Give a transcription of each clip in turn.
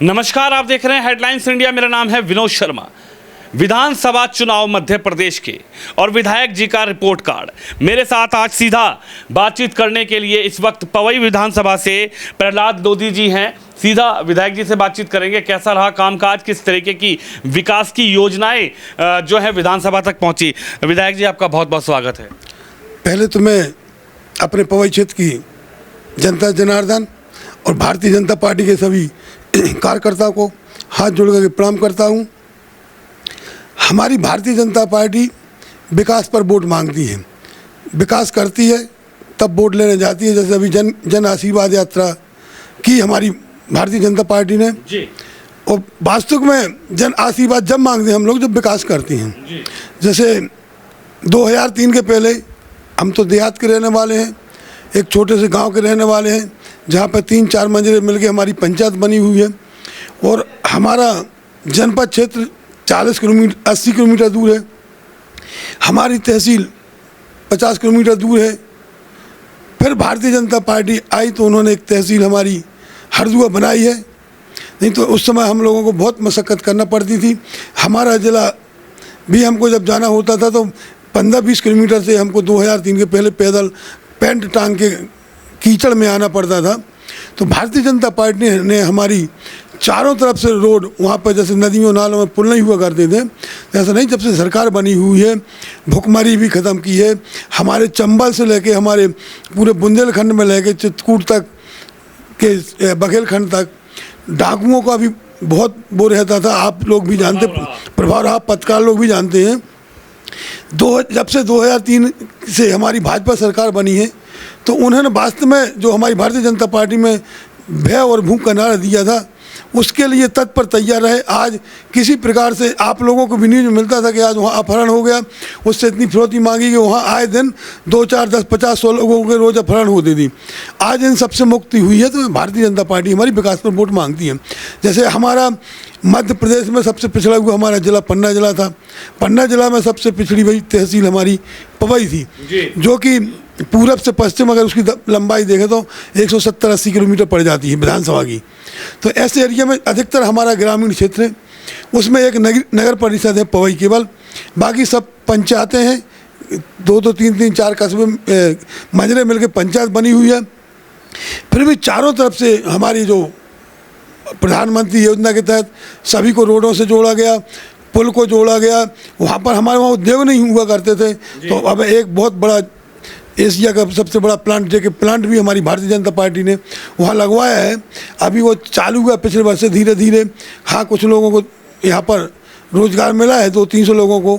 नमस्कार, आप देख रहे हैं हेडलाइंस इंडिया। मेरा नाम है विनोद शर्मा। विधानसभा चुनाव मध्य प्रदेश के और विधायक जी का रिपोर्ट कार्ड मेरे साथ आज सीधा बातचीत करने के लिए इस वक्त पवई विधानसभा से प्रहलाद लोधी जी हैं। सीधा विधायक जी से बातचीत करेंगे, कैसा रहा कामकाज, किस तरीके की विकास की योजनाएं जो है विधानसभा तक पहुंची। विधायक जी, आपका बहुत बहुत स्वागत है। पहले तो मैं अपने पवई क्षेत्र की जनता जनार्दन और भारतीय जनता पार्टी के सभी कार्यकर्ताओं को हाथ जोड़ कर प्रणाम करता हूं। हमारी भारतीय जनता पार्टी विकास पर वोट मांगती है, विकास करती है तब वोट लेने जाती है। जैसे अभी जन आशीर्वाद यात्रा की हमारी भारतीय जनता पार्टी ने जी। और वास्तविक में जन आशीर्वाद जब मांगते हैं हम लोग जब विकास करती हैं जी। जैसे 2003 के पहले हम तो देहात के रहने वाले हैं, एक छोटे से गांव के रहने वाले हैं जहां पर 3-4 मंजिलें मिलकर हमारी पंचायत बनी हुई है और हमारा जनपद क्षेत्र 80 किलोमीटर दूर है। हमारी तहसील 50 किलोमीटर दूर है। फिर भारतीय जनता पार्टी आई तो उन्होंने एक तहसील हमारी हरदुआ बनाई है, नहीं तो उस समय हम लोगों को बहुत मशक्क़त करना पड़ती थी। हमारा ज़िला भी हमको जब जाना होता था तो 15-20 किलोमीटर से हमको 2003 के पहले पैदल पैंट टांग के कीचड़ में आना पड़ता था। तो भारतीय जनता पार्टी ने हमारी चारों तरफ से रोड, वहाँ पर जैसे नदियों नालों में पुल नहीं हुआ करते थे, ऐसा नहीं, जब से सरकार बनी हुई है भुखमरी भी ख़त्म की है। हमारे चंबल से लेके हमारे पूरे बुंदेलखंड में लेके चित्रकूट तक के बघेलखंड तक डाकुओं का भी बहुत वो रहता था। आप लोग भी जानते, प्रभाव रहा, पत्रकार लोग भी जानते हैं। जब से 2003 से हमारी भाजपा सरकार बनी है तो उन्होंने वास्तव में जो हमारी भारतीय जनता पार्टी में भय और भूख का नारा दिया था उसके लिए तत्पर तैयार रहे। आज किसी प्रकार से आप लोगों को भी न्यूज़ में मिलता था कि आज वहाँ अपहरण हो गया, उससे इतनी फिरौती मांगी कि वहाँ आए दिन 2, 4, 10, 50, 100 लोगों के रोज़ अपहरण होती थी। आज इन सबसे मुक्ति हुई है तो भारतीय जनता पार्टी हमारी विकास पर वोट मांगती है। जैसे हमारा मध्य प्रदेश में सबसे पिछड़ा हुआ हमारा जिला पन्ना जिला था। पन्ना जिला में सबसे पिछड़ी हुई तहसील हमारी पवई थी, जो कि पूरब से पश्चिम अगर उसकी लंबाई देखें तो 170-80 किलोमीटर पड़ जाती है विधानसभा की। तो ऐसे एरिया में अधिकतर हमारा ग्रामीण क्षेत्र है, उसमें एक नगर परिषद है पवई केवल, बाकी सब पंचायतें हैं। 2-2, 3-3, 4 कस्बे मंझले मिलकर पंचायत बनी हुई है। फिर भी चारों तरफ से हमारी जो प्रधानमंत्री योजना के तहत सभी को रोडों से जोड़ा गया, पुल को जोड़ा गया। वहाँ पर हमारे वहाँ उद्योग नहीं हुआ करते थे तो अब एक बहुत बड़ा एशिया का सबसे बड़ा प्लांट जेके प्लांट भी हमारी भारतीय जनता पार्टी ने वहाँ लगवाया है। अभी वो चालू हुआ पिछले वर्ष से धीरे धीरे। हाँ, कुछ लोगों को यहाँ पर रोज़गार मिला है, 200-300 लोगों को,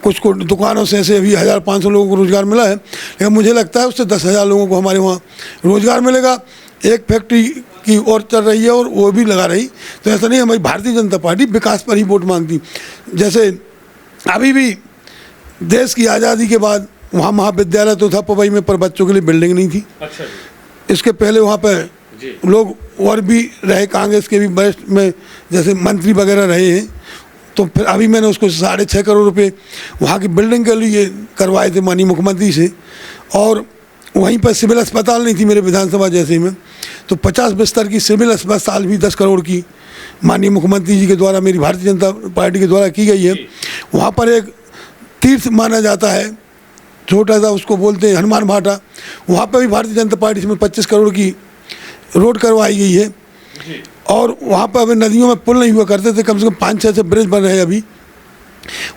कुछ को दुकानों से ऐसे अभी 1000-500 लोगों को रोज़गार मिला है। लेकिन मुझे लगता है उससे 10,000 लोगों को हमारे वहाँ रोज़गार मिलेगा। एक फैक्ट्री की ओर चल रही है और वो भी लगा रही। तो ऐसा नहीं, हमारी भारतीय जनता पार्टी विकास पर ही वोट मांगती। जैसे अभी भी देश की आज़ादी के बाद वहाँ महाविद्यालय तो था पवई में, पर बच्चों के लिए बिल्डिंग नहीं थी। अच्छा जी। इसके पहले वहाँ पर लोग और भी रहे, कांग्रेस के भी वरिष्ठ में जैसे मंत्री वगैरह रहे हैं। तो फिर अभी मैंने उसको 6.5 करोड़ रुपए वहाँ की बिल्डिंग के लिए करवाए थे माननीय मुख्यमंत्री से। और वहीं पर सिविल अस्पताल नहीं थी मेरे विधानसभा जैसे में, तो 50 बिस्तर की सिविल अस्पताल भी 10 करोड़ की माननीय मुख्यमंत्री जी के द्वारा, मेरी भारतीय जनता पार्टी के द्वारा की गई है। वहाँ पर एक तीर्थ माना जाता है छोटा सा, उसको बोलते हैं हनुमान भाटा, वहाँ पर भी भारतीय जनता पार्टी से 25 करोड़ की रोड करवाई गई है। और वहाँ पर अभी नदियों में पुल नहीं हुआ करते थे, कम से कम 5-6 से ब्रिज बन रहे हैं अभी।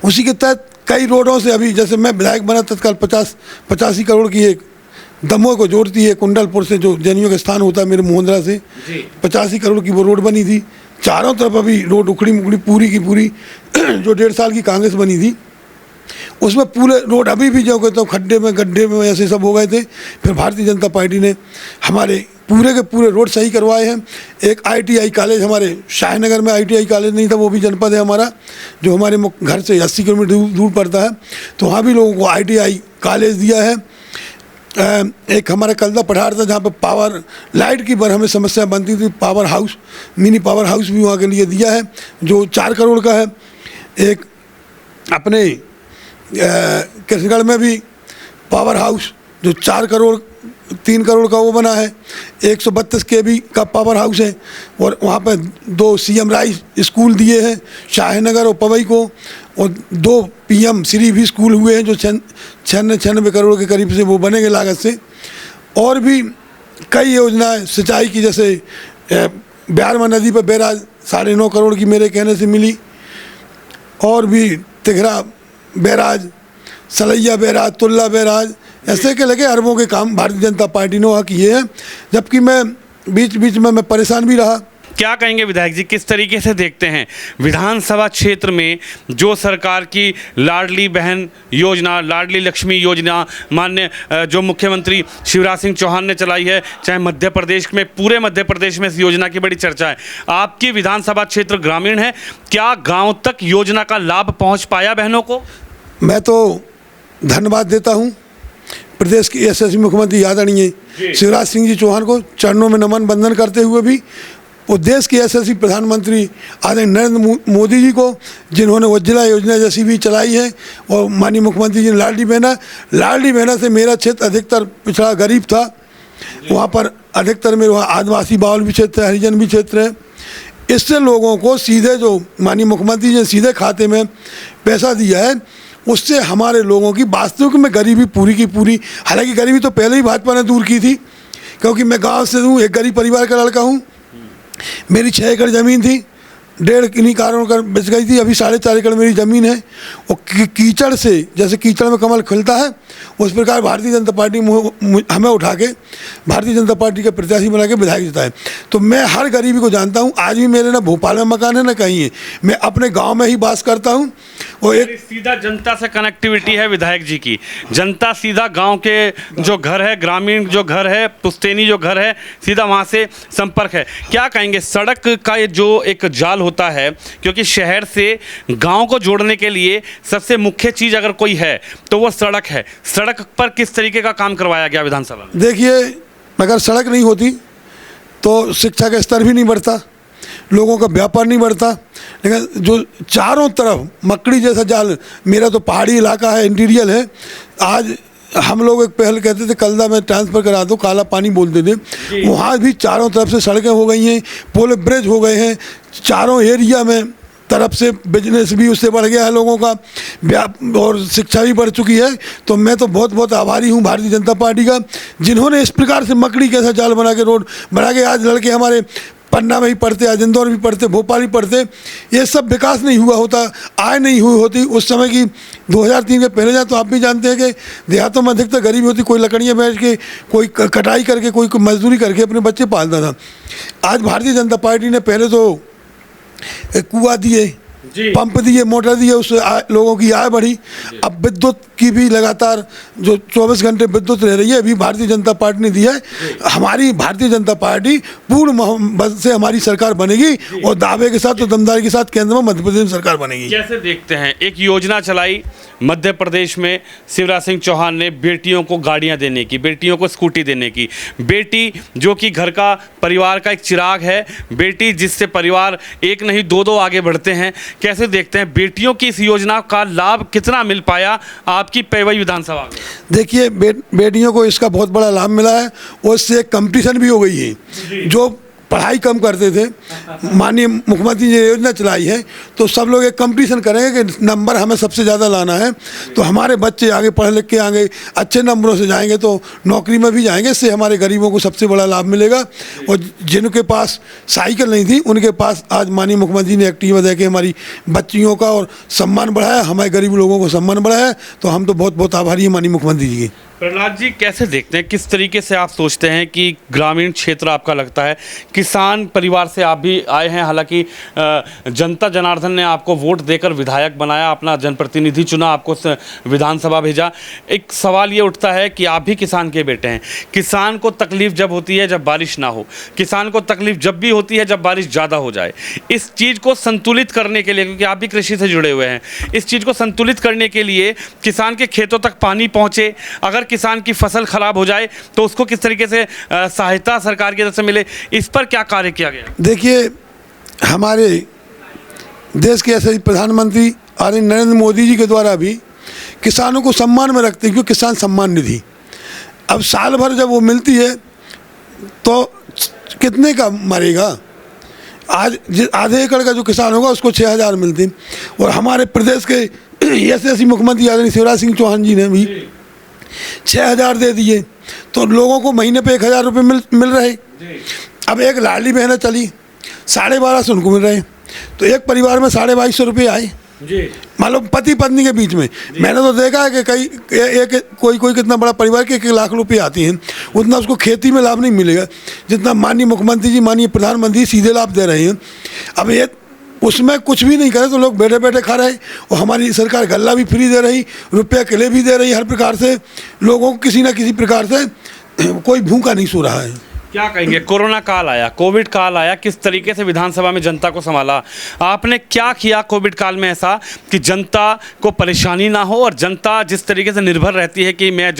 उसी के तहत कई रोडों से अभी, जैसे मैं विधायक बना तत्काल 85 करोड़ की एक दमोह को जोड़ती है कुंडलपुर से, जो जैनियों का स्थान होता है मेरे मोहन्द्रा से, 85 करोड़ की वो रोड बनी थी। चारों तरफ अभी रोड उखड़ी मुखड़ी पूरी की पूरी जो 1.5 साल की कांग्रेस बनी थी उसमें पूरे रोड अभी भी जो कहते हो खड्डे में गड्ढे में ऐसे सब हो गए थे। फिर भारतीय जनता पार्टी ने हमारे पूरे के पूरे रोड सही करवाए हैं। एक ITI कॉलेज हमारे शाहनगर में ITI कॉलेज नहीं था, वो भी जनपद है हमारा, जो हमारे घर से 80 किलोमीटर दूर पड़ता है, तो वहाँ भी लोगों को ITI कॉलेज दिया है। एक हमारा कलदा पठार था जहाँ पर पावर लाइट की बर हमें समस्या बनती थी, power house, mini power house भी वहाँ के लिए दिया है जो 4 करोड़ का है। एक अपने कृष्णगढ़ में भी पावर हाउस जो 4 करोड़ करोड़ का वो बना है, 132 kV का पावर हाउस है, और वहाँ पर 2 CM राइस स्कूल दिए हैं शाहनगर और पवई को, और 2 PM श्री भी स्कूल हुए हैं जो 96 करोड़ के करीब से वो बनेंगे लागत से। और भी कई योजनाएं सिंचाई की, जैसे ब्यारमा नदी पर बैराज 9.5 करोड़ की मेरे कहने से मिली, और भी Tighra barrage, Salaiya barrage, Tulla barrage, ऐसे के लगे अरबों के काम भारतीय जनता पार्टी ने वहाँ किए हैं, जबकि मैं बीच बीच में परेशान भी रहा। क्या कहेंगे विधायक जी, किस तरीके से देखते हैं विधानसभा क्षेत्र में जो सरकार की लाडली बहन योजना, लाडली लक्ष्मी योजना माननीय जो मुख्यमंत्री शिवराज सिंह चौहान ने चलाई है, चाहे मध्य प्रदेश में, पूरे मध्य प्रदेश में इस योजना की बड़ी चर्चा है। आपकी विधानसभा क्षेत्र ग्रामीण है, क्या गांव तक योजना का लाभ पहुंच पाया बहनों को? मैं तो धन्यवाद देता हूं प्रदेश के यशस्वी मुख्यमंत्री आदरणीय शिवराज सिंह जी चौहान को, चरणों में नमन बंदन करते हुए भी, और देश के यशस्वी प्रधानमंत्री आदरणीय नरेंद्र मोदी जी को, जिन्होंने उज्ज्वला योजना जैसी भी चलाई है, और माननीय मुख्यमंत्री जी ने लाडली बहना से मेरा क्षेत्र अधिकतर पिछड़ा गरीब था, वहाँ पर अधिकतर मेरे वहाँ आदिवासी बाहुल भी क्षेत्र है, हरिजन भी क्षेत्र है। इससे लोगों को सीधे जो माननीय मुख्यमंत्री जी ने सीधे खाते में पैसा दिया है, उससे हमारे लोगों की वास्तविक में गरीबी पूरी की पूरी, हालांकि गरीबी तो पहले ही भाजपा ने दूर की थी, क्योंकि मैं गांव से हूँ, एक गरीब परिवार का लड़का हूँ। मेरी 6 एकड़ ज़मीन थी, 1.5 किन्हीं कारणों कर बच गई थी, अभी 4.5 एकड़ मेरी ज़मीन है, और कीचड़ से, जैसे कीचड़ में कमल खिलता है, उस प्रकार भारतीय जनता पार्टी हमें उठा के भारतीय जनता पार्टी के प्रत्याशी बना के विधायक जिताए। तो मैं हर गरीबी को जानता हूँ। आज भी मेरे ना भोपाल में मकान है ना कहीं है, मैं अपने गांव में ही वास करता हूँ। और एक सीधा जनता से कनेक्टिविटी है विधायक जी की, जनता सीधा गांव के जो घर है, ग्रामीण जो घर है, पुश्तैनी जो घर है, सीधा वहां से संपर्क है। क्या कहेंगे सड़क का ये जो एक जाल होता है, क्योंकि शहर से गांव को जोड़ने के लिए सबसे मुख्य चीज़ अगर कोई है तो वो सड़क है। सड़क पर किस तरीके का काम करवाया गया विधानसभा में? देखिए, अगर सड़क नहीं होती तो शिक्षा का स्तर भी नहीं बढ़ता, लोगों का व्यापार नहीं बढ़ता। लेकिन जो चारों तरफ मकड़ी जैसा जाल, मेरा तो पहाड़ी इलाका है, इंटीरियर है। आज हम लोग एक पहल कहते थे कलदा में ट्रांसफ़र करा दो, काला पानी बोलते थे, वहाँ भी चारों तरफ से सड़कें हो गई हैं, पुल ब्रिज हो गए हैं, चारों एरिया में तरफ से बिजनेस भी उससे बढ़ गया है लोगों का, और शिक्षा भी बढ़ चुकी है। तो मैं तो बहुत बहुत आभारी हूँ भारतीय जनता पार्टी का, जिन्होंने इस प्रकार से मकड़ी कैसा जाल बना के रोड बना के, आज लड़के हमारे पन्ना में ही पढ़ते, आज इंदौर भी पढ़ते, भोपाल भी पढ़ते। ये सब विकास नहीं हुआ होता, आय नहीं हुई होती उस समय की 2003 के पहले जाए। तो आप भी जानते हैं कि देहातों में अधिकतर गरीबी होती, कोई लकड़ियाँ बेच के, कोई कटाई करके, कोई मजदूरी करके अपने बच्चे पालता था। आज भारतीय जनता पार्टी ने पहले तो कुआं दिए, पंप दिए, मोटर दिए, उससे लोगों की आय बढ़ी। अब विद्युत की भी लगातार जो 24 घंटे विद्युत रह रही है, अभी भारतीय जनता पार्टी ने दिया है। हमारी भारतीय जनता पार्टी पूर्ण से हमारी सरकार बनेगी, और दावे के साथ और दमदारी के साथ केंद्र में मध्य प्रदेश में सरकार बनेगी। कैसे देखते हैं एक योजना चलाई मध्य प्रदेश में शिवराज सिंह चौहान ने, बेटियों को गाड़ियां देने की, बेटियों को स्कूटी देने की, बेटी जो कि घर का परिवार का एक चिराग है, बेटी जिससे परिवार एक नहीं 2-2 आगे बढ़ते हैं। कैसे देखते हैं बेटियों की इस योजना का लाभ कितना मिल पाया आपकी पवई विधानसभा में? देखिए, बेटियों को इसका बहुत बड़ा लाभ मिला है, और इससे एक कंपटीशन भी हो गई है। जो पढ़ाई कम करते थे, माननीय मुख्यमंत्री जी ने योजना चलाई है, तो सब लोग एक कंपटीशन करेंगे कि नंबर हमें सबसे ज़्यादा लाना है। तो हमारे बच्चे आगे पढ़ लिख के आगे अच्छे नंबरों से जाएंगे तो नौकरी में भी जाएंगे, इससे हमारे गरीबों को सबसे बड़ा लाभ मिलेगा। और जिनके पास साइकिल नहीं थी, उनके पास आज माननीय मुख्यमंत्री ने एक्टिवा दे के हमारी बच्चियों का और सम्मान बढ़ाया, हमारे गरीब लोगों को सम्मान बढ़ाया। तो हम तो बहुत बहुत आभारी हैं माननीय मुख्यमंत्री जी की। प्रहलाद जी, कैसे देखते हैं, किस तरीके से आप सोचते हैं कि ग्रामीण क्षेत्र आपका लगता है, किसान परिवार से आप भी आए हैं, हालांकि जनता जनार्दन ने आपको वोट देकर विधायक बनाया, अपना जनप्रतिनिधि चुना, आपको विधानसभा भेजा। एक सवाल ये उठता है कि आप भी किसान के बेटे हैं, किसान को तकलीफ जब होती है जब बारिश ना हो, किसान को तकलीफ जब भी होती है जब बारिश ज़्यादा हो जाए। इस चीज़ को संतुलित करने के लिए, क्योंकि आप भी कृषि से जुड़े हुए हैं, इस चीज़ को संतुलित करने के लिए किसान के खेतों तक पानी पहुँचे, अगर किसान की फसल खराब हो जाए तो उसको किस तरीके से सहायता सरकार की तरफ से मिले, इस पर क्या कार्य किया गया? देखिए, हमारे देश के ऐसे प्रधानमंत्री आदरणीय नरेंद्र मोदी जी के द्वारा भी किसानों को सम्मान में रखते हैं, क्योंकि किसान सम्मान निधि अब साल भर जब वो मिलती है तो कितने का मरेगा। आज आधे एकड़ का जो किसान होगा उसको 6,000 मिलती, और हमारे प्रदेश के ऐसे मुख्यमंत्री आदरणीय शिवराज सिंह चौहान जी ने भी 6,000 दे दिए, तो लोगों को महीने पे 1,000 रुपये मिल रहे। अब एक लाडली बहना चली 1250 उनको मिल रहे, तो एक परिवार में 2250 रुपये आए मालूम पति पत्नी के बीच में। मैंने तो देखा है कि कोई कितना बड़ा परिवार के 1 लाख रुपये आती हैं, उतना उसको खेती में लाभ नहीं मिलेगा जितना माननीय मुख्यमंत्री जी माननीय प्रधानमंत्री सीधे लाभ दे रहे हैं। अब ये उसमें कुछ भी नहीं करे तो लोग बैठे बैठे खा रहे, और हमारी सरकार गल्ला भी फ्री दे रही, रुपया किले भी दे रही, हर प्रकार से लोगों को किसी न किसी प्रकार से कोई भूखा नहीं सो रहा है। क्या कहेंगे, कोरोना काल आया, कोविड काल आया, किस तरीके से विधानसभा में जनता को संभाला आपने, क्या किया कोविड काल में ऐसा कि जनता को परेशानी ना हो और जनता जिस तरीके से निर्भर रहती है कि मेरा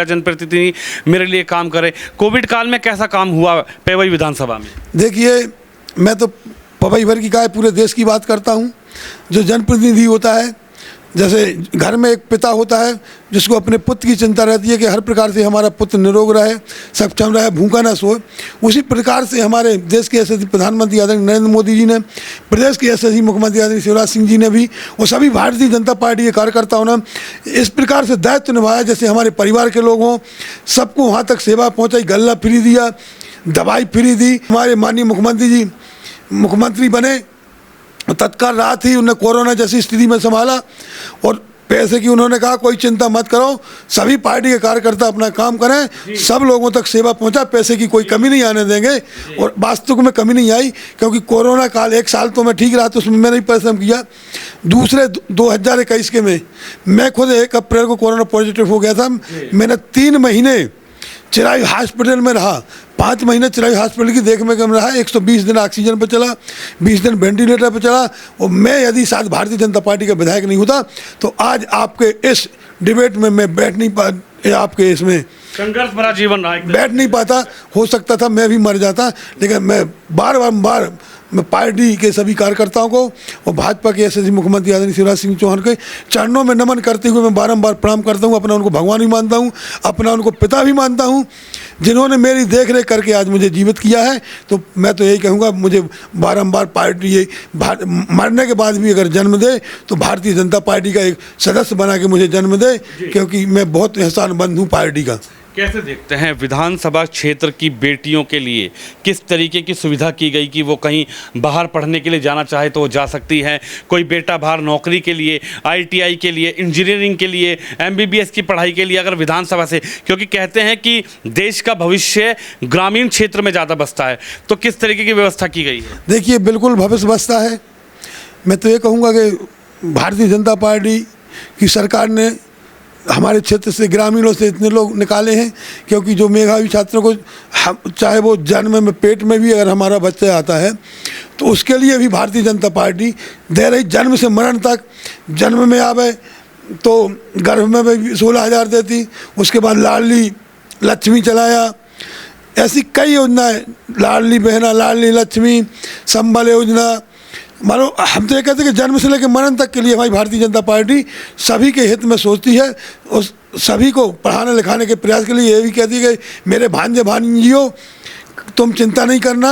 जनप्रतिनिधि मेरे लिए काम करे, कोविड काल में कैसा काम हुआ पेवई विधानसभा में? देखिए, मैं तो पवई भर की काय पूरे देश की बात करता हूँ। जो जनप्रतिनिधि होता है, जैसे घर में एक पिता होता है जिसको अपने पुत्र की चिंता रहती है कि हर प्रकार से हमारा पुत्र निरोग रहे, सक्षम रहे, भूखा ना सोए, उसी प्रकार से हमारे देश के यशस्वी प्रधानमंत्री आदरणीय नरेंद्र मोदी जी ने, प्रदेश के यशस्वी मुख्यमंत्री आदरणीय शिवराज सिंह जी ने भी, और सभी भारतीय जनता पार्टी के कार्यकर्ताओं ने इस प्रकार से दायित्व निभाया जैसे हमारे परिवार के लोग हों, सबको वहाँ तक सेवा पहुँचाई, गल्ला फ्री दिया, दवाई फ्री दी। हमारे माननीय मुख्यमंत्री जी मुख्यमंत्री बने, तत्काल रात ही उन्हें कोरोना जैसी स्थिति में संभाला, और पैसे की उन्होंने कहा कोई चिंता मत करो, सभी पार्टी के कार्यकर्ता अपना काम करें, सब लोगों तक सेवा पहुंचा, पैसे की कोई कमी नहीं आने देंगे। और वास्तव में कमी नहीं आई, क्योंकि कोरोना काल 1 साल तो मैं ठीक रहा, तो उसमें मैंने ही परिश्रम किया। दूसरे 2021 के में मैं खुद 1 अप्रैल को कोरोना पॉजिटिव हो गया था। मैंने 3 महीने चिरायु हॉस्पिटल में रहा, 5 महीने चिरायु हॉस्पिटल की देख में कम रहा, 120 दिन ऑक्सीजन पर चला, 20 दिन वेंटिलेटर पर चला। और मैं यदि साथ भारतीय जनता पार्टी का विधायक नहीं होता तो आज आपके इस डिबेट में मैं बैठ नहीं पा, आपके इसमें संघर्ष भरा जीवन रहा, बैठ नहीं पाता। हो सकता था मैं भी मर जाता, लेकिन मैं बार मैं पार्टी के सभी कार्यकर्ताओं को और भाजपा के यशस्वी मुख्यमंत्री आदरणीय शिवराज सिंह चौहान के चरणों में नमन करते हुए मैं बारंबार प्रणाम करता हूं। अपना उनको भगवान भी मानता हूं, अपना उनको पिता भी मानता हूं, जिन्होंने मेरी देख रेख करके आज मुझे जीवित किया है। तो मैं तो यही कहूँगा, मुझे बारंबार पार्टी ये मरने के बाद भी अगर जन्म दे तो भारतीय जनता पार्टी का एक सदस्य बना के मुझे जन्म दे, क्योंकि मैं बहुत एहसानमंद हूँ पार्टी का। कैसे देखते हैं विधानसभा क्षेत्र की बेटियों के लिए किस तरीके की सुविधा की गई कि वो कहीं बाहर पढ़ने के लिए जाना चाहे तो वो जा सकती है, कोई बेटा बाहर नौकरी के लिए, ITI के लिए, इंजीनियरिंग के लिए, MBBS की पढ़ाई के लिए अगर विधानसभा से, क्योंकि कहते हैं कि देश का भविष्य ग्रामीण क्षेत्र में ज़्यादा बसता है, तो किस तरीके की व्यवस्था की गई है? देखिए, बिल्कुल भविष्य बसता है। मैं तो ये कहूँगा कि भारतीय जनता पार्टी की सरकार ने हमारे क्षेत्र से ग्रामीणों से इतने लोग निकाले हैं, क्योंकि जो मेधावी छात्रों को चाहे वो जन्म में पेट में भी अगर हमारा बच्चा आता है तो उसके लिए भी भारतीय जनता पार्टी दे रही, जन्म से मरण तक। जन्म में आवे तो गर्भ में भी 16,000 देती, उसके बाद लाडली लक्ष्मी चलाया, ऐसी कई योजनाएं, लाडली बहना, लाडली लक्ष्मी, संबल योजना। मानो हम तो ये कहते हैं कि जन्म से लेकर मरण तक के लिए हमारी भारतीय जनता पार्टी सभी के हित में सोचती है, और सभी को पढ़ाने लिखाने के प्रयास के लिए ये भी कहती है कि मेरे भांजे भांजियों तुम चिंता नहीं करना,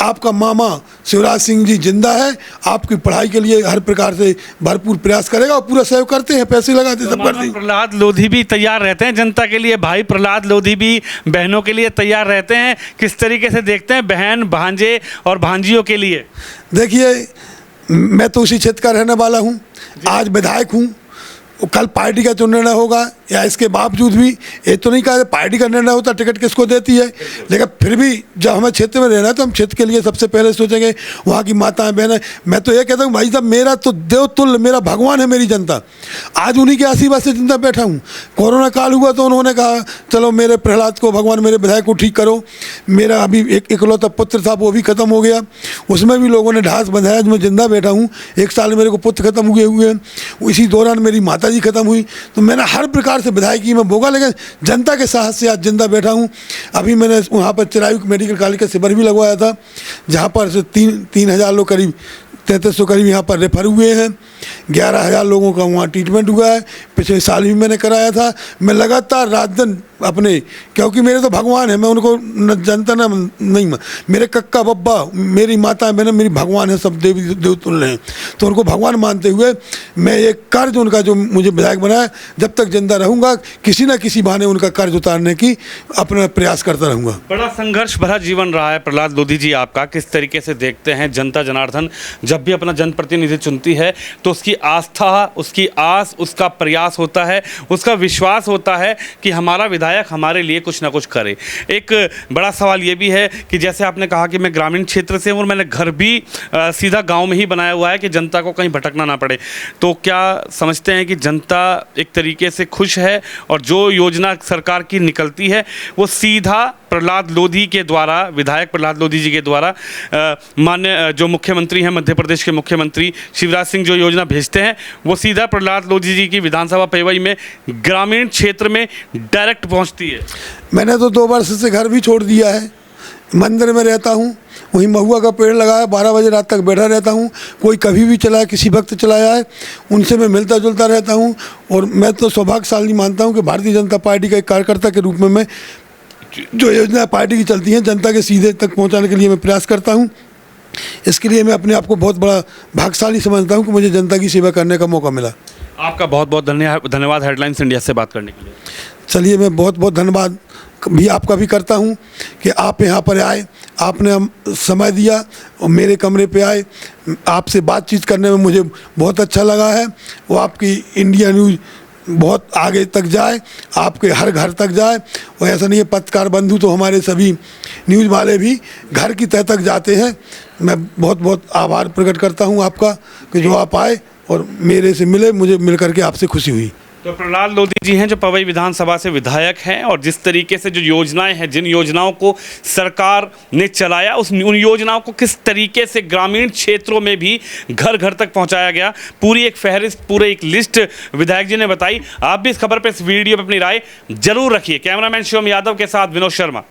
आपका मामा शिवराज सिंह जी जिंदा है, आपकी पढ़ाई के लिए हर प्रकार से भरपूर प्रयास करेगा, और पूरा सहयोग करते हैं, पैसे लगाते हैं, सब करते हैं। प्रहलाद लोधी भी तैयार रहते हैं जनता के लिए, भाई प्रहलाद लोधी भी बहनों के लिए तैयार रहते हैं, किस तरीके से देखते हैं बहन भांजे और भांजियों के लिए? देखिए, मैं तो उसी क्षेत्र का रहने वाला हूँ, आज विधायक हूँ, कल पार्टी का जो निर्णय होगा, या इसके बावजूद भी ये तो नहीं कहा पार्टी का निर्णय होता टिकट किसको देती है, लेकिन फिर भी जब हमें क्षेत्र में रहना है तो हम क्षेत्र के लिए सबसे पहले सोचेंगे वहाँ की माताएं बहनें। मैं तो ये कहता हूँ भाई साहब, मेरा तो देवतुल्य मेरा भगवान है मेरी जनता, आज उन्हीं के आशीर्वाद से जिंदा बैठा हूँ। कोरोना काल हुआ तो उन्होंने कहा चलो मेरे प्रहलाद को भगवान मेरे विधायक को ठीक करो। मेरा अभी एक इकलौता पुत्र था वो भी खत्म हो गया, उसमें भी लोगों ने ढास बंधाया, मैं जिंदा बैठा हूँ। 1 साल मेरे को पुत्र खत्म हुए हैं, इसी दौरान मेरी माता जी खत्म हुई, तो मैंने हर प्रकार से विधायकी में भोगा, लेकिन जनता के साहस से आज जिंदा बैठा हूँ। अभी मैंने वहाँ पर चिरायु मेडिकल कॉलेज का शिविर भी लगवाया था, जहाँ पर से 3,000 लोग करीब 3300 करीब यहाँ पर रेफर हुए हैं। 11,000 लोगों का वहाँ ट्रीटमेंट हुआ है। पिछले साल भी मैंने कराया था। मैं लगातार रात दिन अपने, क्योंकि मेरे तो भगवान है, मैं उनको न जनता न नहीं, मेरे कक्का बब्बा, मेरी माता बहन मेरी भगवान है, सब देवी देवतुल्य हैं, तो उनको भगवान मानते हुए मैं एक कर्ज उनका जो मुझे विधायक बनाया, जब तक जिंदा रहूँगा किसी न किसी बहाने उनका कर्ज उतारने की अपना प्रयास करता रहूँगा। बड़ा संघर्ष भरा जीवन रहा है प्रहलाद लोधी जी आपका। किस तरीके से देखते हैं जनता जनार्दन जब भी अपना जनप्रतिनिधि चुनती है तो उसकी आस्था, उसकी आस, उसका प्रयास होता है, उसका विश्वास होता है कि हमारा विधायक हमारे लिए कुछ ना कुछ करे। एक बड़ा सवाल ये भी है कि जैसे आपने कहा कि मैं ग्रामीण क्षेत्र से हूँ और मैंने घर भी सीधा गांव में ही बनाया हुआ है कि जनता को कहीं भटकना ना पड़े, तो क्या समझते हैं कि जनता एक तरीके से खुश है और जो योजना सरकार की निकलती है वो सीधा प्रहलाद लोधी के द्वारा, विधायक प्रहलाद लोधी जी के द्वारा माननीय जो मुख्यमंत्री हैं, मध्य प्रदेश के मुख्यमंत्री शिवराज सिंह जो योजना भेजते हैं वो सीधा प्रहलाद लोधी जी की विधानसभा पेवई में ग्रामीण क्षेत्र में डायरेक्ट पहुंचती है? मैंने तो 2 वर्ष से घर भी छोड़ दिया है। मंदिर में रहता हूँ, वहीं महुआ का पेड़ लगाया, 12 बजे रात तक बैठा रहता हूँ। कोई कभी भी चलाया, किसी वक्त चलाया है, उनसे मैं मिलता जुलता रहता हूँ। और मैं तो सौभाग्यशाली मानता हूँ कि भारतीय जनता पार्टी का एक कार्यकर्ता के रूप में मैं जो योजना पार्टी की चलती हैं जनता के सीधे तक पहुँचाने के लिए मैं प्रयास करता हूँ। इसके लिए मैं अपने आप को बहुत बड़ा भाग्यशाली समझता हूँ कि मुझे जनता की सेवा करने का मौका मिला। आपका बहुत बहुत धन्यवाद हेडलाइंस इंडिया से बात करने के लिए। चलिए, मैं बहुत बहुत धन्यवाद भी आपका भी करता हूं कि आप यहाँ पर आए, आपने समय दिया और मेरे कमरे पे आए। आपसे बातचीत करने में मुझे बहुत अच्छा लगा है। वो आपकी इंडिया न्यूज़ बहुत आगे तक जाए, आपके हर घर तक जाए। और ऐसा नहीं है, पत्रकार बंधु तो हमारे सभी न्यूज़ वाले भी घर की तह तक जाते हैं। मैं बहुत बहुत आभार प्रकट करता हूँ आपका कि जो आप आए और मेरे से मिले, मुझे मिल करके आपसे खुशी हुई। तो प्रहलाद लोधी जी हैं जो पवई विधानसभा से विधायक हैं और जिस तरीके से जो योजनाएं हैं, जिन योजनाओं को सरकार ने चलाया, उन योजनाओं को किस तरीके से ग्रामीण क्षेत्रों में भी घर घर तक पहुंचाया गया, पूरी एक फहरिस्त, पूरी एक लिस्ट विधायक जी ने बताई। आप भी इस खबर पर, इस वीडियो पर अपनी राय जरूर रखिए। कैमरामैन शिवम यादव के साथ विनोद शर्मा।